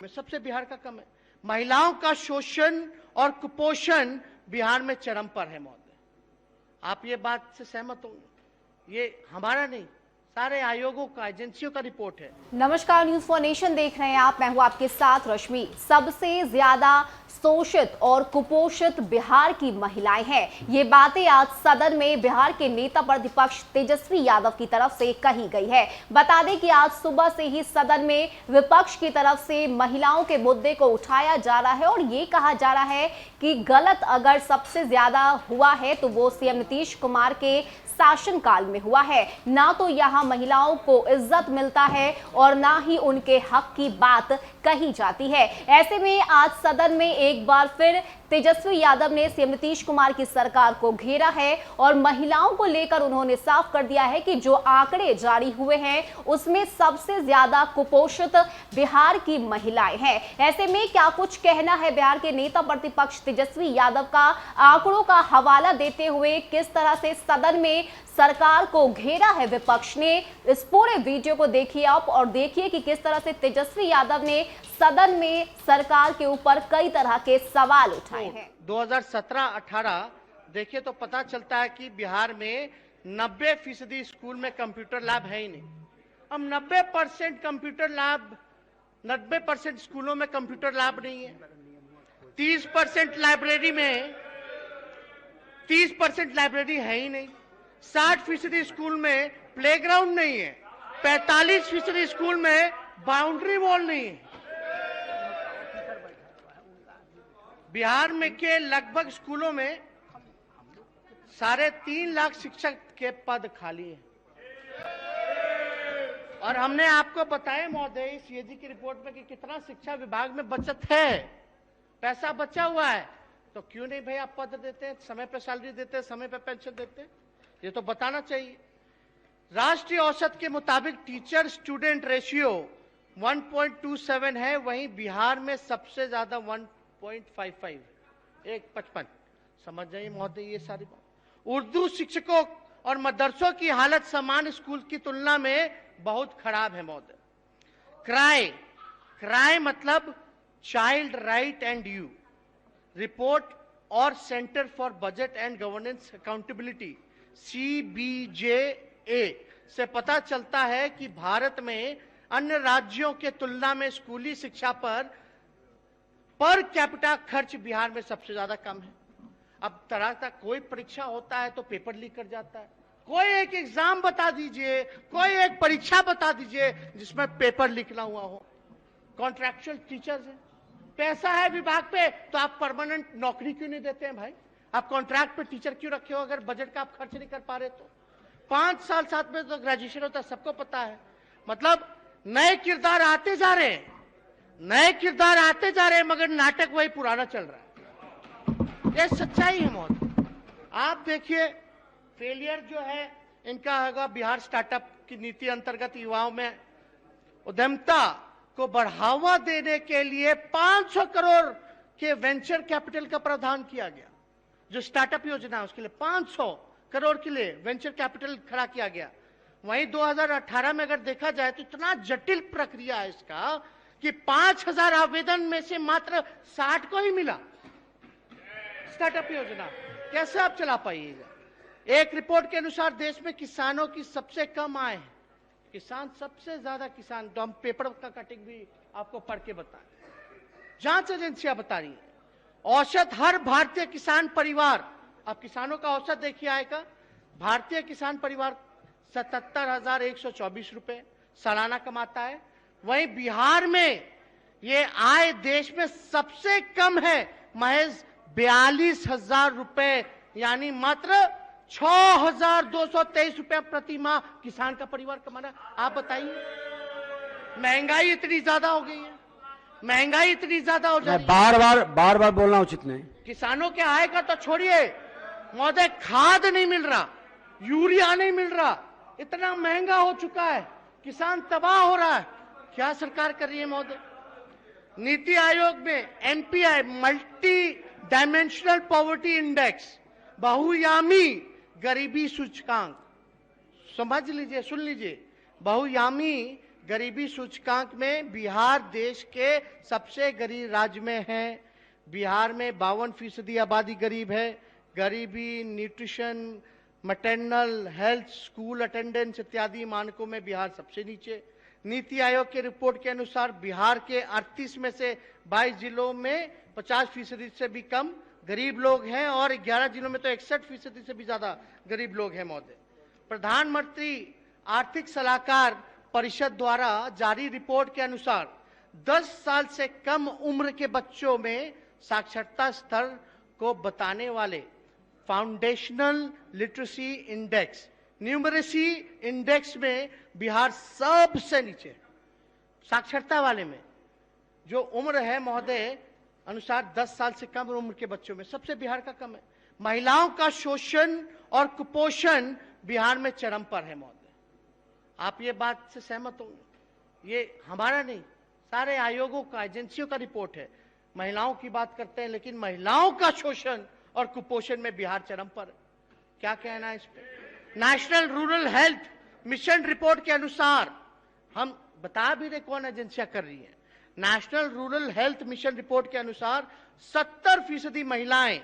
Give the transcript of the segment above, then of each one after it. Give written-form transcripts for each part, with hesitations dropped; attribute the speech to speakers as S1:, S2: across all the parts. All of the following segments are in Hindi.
S1: सबसे बिहार का कम है। महिलाओं का शोषण और कुपोषण बिहार में चरम पर है महोदय। आप ये बात से सहमत होंगे? ये हमारा नहीं, सारे आयोगों का, एजेंसियों का रिपोर्ट है।
S2: नमस्कार, न्यूज फॉर नेशन देख रहे हैं आप। मैं हूं आपके साथ रश्मि। सबसे ज्यादा शोषित और कुपोषित बिहार की महिलाएं हैं। ये बातें आज सदन में बिहार के नेता प्रतिपक्ष तेजस्वी यादव की तरफ से कही गई है। बता दें कि आज सुबह से ही सदन में विपक्ष की तरफ से महिलाओं के मुद्दे को उठाया जा रहा है और ये कहा जा रहा है कि गलत अगर सबसे ज्यादा हुआ है तो वो सीएम नीतीश कुमार के शासनकाल में हुआ है। ना तो यहाँ महिलाओं को इज्जत मिलता है और ना ही उनके हक की बात कही जाती है। ऐसे में आज सदन में एक बार फिर तेजस्वी यादव ने सीएम नीतीश कुमार की सरकार को घेरा है और महिलाओं को लेकर उन्होंने साफ कर दिया है कि जो आंकड़े जारी हुए हैं उसमें सबसे ज्यादा कुपोषित बिहार की महिलाएं हैं। ऐसे में क्या कुछ कहना है बिहार के नेता प्रतिपक्ष तेजस्वी यादव का, आंकड़ों का हवाला देते हुए किस तरह से सदन में सरकार को घेरा है विपक्ष ने। इस पूरे वीडियो को देखिए आप और देखिए कि किस तरह से तेजस्वी यादव ने सदन में सरकार के ऊपर कई तरह के सवाल उठाए हैं।
S1: 2017-18 देखिए तो पता चलता है कि बिहार में 90% स्कूल में कंप्यूटर लैब है ही नहीं। अब 90% कंप्यूटर लैब, 90% स्कूलों में कंप्यूटर लैब नहीं है। 30% लाइब्रेरी में 30% लाइब्रेरी है ही नहीं। 60% स्कूल में प्लेग्राउंड नहीं है। 45% स्कूल में बाउंड्री वॉल नहीं है। बिहार में के लगभग स्कूलों में 3.5 लाख शिक्षक के पद खाली हैं। और हमने आपको बताया महोदय इस सीएजी की रिपोर्ट में कि कितना शिक्षा विभाग में बचत है, पैसा बचा हुआ है। तो क्यों नहीं भाई आप पद देते हैं, समय पे सैलरी देते हैं, समय पे पेंशन देते हैं? ये तो बताना चाहिए। राष्ट्रीय औसत के मुताबिक टीचर स्टूडेंट रेशियो 1.27 है, वहीं बिहार में सबसे ज्यादा 1.55, 1.55। समझ जाइए महोदय ये सारी बात। उर्दू शिक्षकों और मदरसों की हालत सामान्य स्कूल की तुलना में बहुत खराब है महोदय। क्राई मतलब child right and you report और centre for budget and governance accountability CBJA से पता चलता है कि भारत में अन्य राज्यों के तुलना में स्कूली शिक्षा पर कैपिटा खर्च बिहार में सबसे ज्यादा कम है। अब तरह का कोई परीक्षा होता है तो पेपर लीक कर जाता है। कोई एक एग्जाम बता दीजिए, कोई एक परीक्षा बता दीजिए जिसमें पेपर लीक ना हुआ हो। कॉन्ट्रैक्चुअल टीचर्स हैं, पैसा है विभाग पे, तो आप परमानेंट नौकरी क्यों नहीं देते हैं भाई? आप कॉन्ट्रैक्ट पे टीचर क्यों रखे हो अगर बजट का आप खर्च नहीं कर पा रहे तो? 5 साल साथ में तो ग्रेजुएशन होता है, सबको पता है। मतलब नए किरदार आते जा रहे हैं, नए किरदार आते जा रहे हैं, मगर नाटक वही पुराना चल रहा है। ये सच्चाई है महोदय। आप देखिए फेलियर जो है इनका होगा बिहार स्टार्टअप की नीति अंतर्गत युवाओं में उद्यमता को बढ़ावा देने के लिए 500 करोड़ के वेंचर कैपिटल का प्रावधान किया गया। जो स्टार्टअप योजना है उसके लिए 500 करोड़ के लिए वेंचर कैपिटल खड़ा किया गया। वहीं 2018 में अगर देखा जाए तो इतना जटिल प्रक्रिया है इसका कि 5000 आवेदन में से मात्र 60 को ही मिला स्टार्टअप योजना। कैसे आप चला पाइएगा? एक रिपोर्ट के अनुसार देश में किसानों की सबसे कम आय है। किसान सबसे ज्यादा किसान, तो हम पेपर का कटिंग भी आपको पढ़ के बताएं, जांच एजेंसियां बता रही है। औसत हर भारतीय किसान परिवार, अब किसानों का औसत देखिए आय का, भारतीय किसान परिवार 77,124 रुपए सालाना कमाता है। वहीं बिहार में ये आय देश में सबसे कम है, महज 42,000 रुपए, यानी मात्र 6,223 रुपए प्रति माह किसान का परिवार कमाना। आप बताइए, महंगाई इतनी ज्यादा हो गई है, महंगाई इतनी ज्यादा हो जाती है।
S3: बार बार बोलना उचित नहीं।
S1: किसानों के आय का तो छोड़िए महोदय, खाद नहीं मिल रहा, यूरिया नहीं मिल रहा, इतना महंगा हो चुका है, किसान तबाह हो रहा है। क्या सरकार कर रही है महोदय? नीति आयोग में NPI multi dimensional poverty index, बहुयामी गरीबी सूचकांक, समझ लीजिए, सुन लीजिए, बहुयामी गरीबी सूचकांक में बिहार देश के सबसे गरीब राज्य में है। बिहार में 52% आबादी गरीब है। गरीबी, nutrition, maternal health, school attendance इत्यादि मानकों में बिहार सबसे नीचे। नीति आयोग की रिपोर्ट के अनुसार बिहार के 38 में से 22 जिलों में 50% से भी कम गरीब लोग हैं और 11 जिलों में तो 61% से भी ज्यादा गरीब लोग हैं महोदय। प्रधानमंत्री आर्थिक सलाहकार परिषद द्वारा जारी रिपोर्ट के अनुसार 10 साल से कम उम्र के बच्चों में साक्षरता स्तर को बताने वाले foundational literacy index, numeracy index में बिहार सबसे नीचे। साक्षरता वाले में जो उम्र है महोदय अनुसार 10 साल से कम उम्र के बच्चों में सबसे बिहार का कम है। महिलाओं का शोषण और कुपोषण बिहार में चरम पर है महोदय। आप ये बात से सहमत होंगे, ये हमारा नहीं, सारे आयोगों का, एजेंसियों का रिपोर्ट है। महिलाओं की बात करते हैं लेकिन महिलाओं का शोषण और कुपोषण में बिहार चरम पर है। क्या कहना है इस पे? National rural health mission report के अनुसार, हम बता भी रहे कौन एजेंसियां कर रही है, national rural health mission report के अनुसार 70% महिलाएं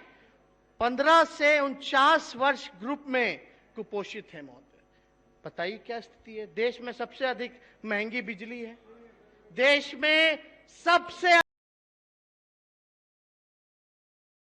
S1: 15 से 49 वर्ष ग्रुप में कुपोषित है महोदय। बताइए क्या स्थिति है। देश में सबसे अधिक महंगी बिजली है, देश में सबसे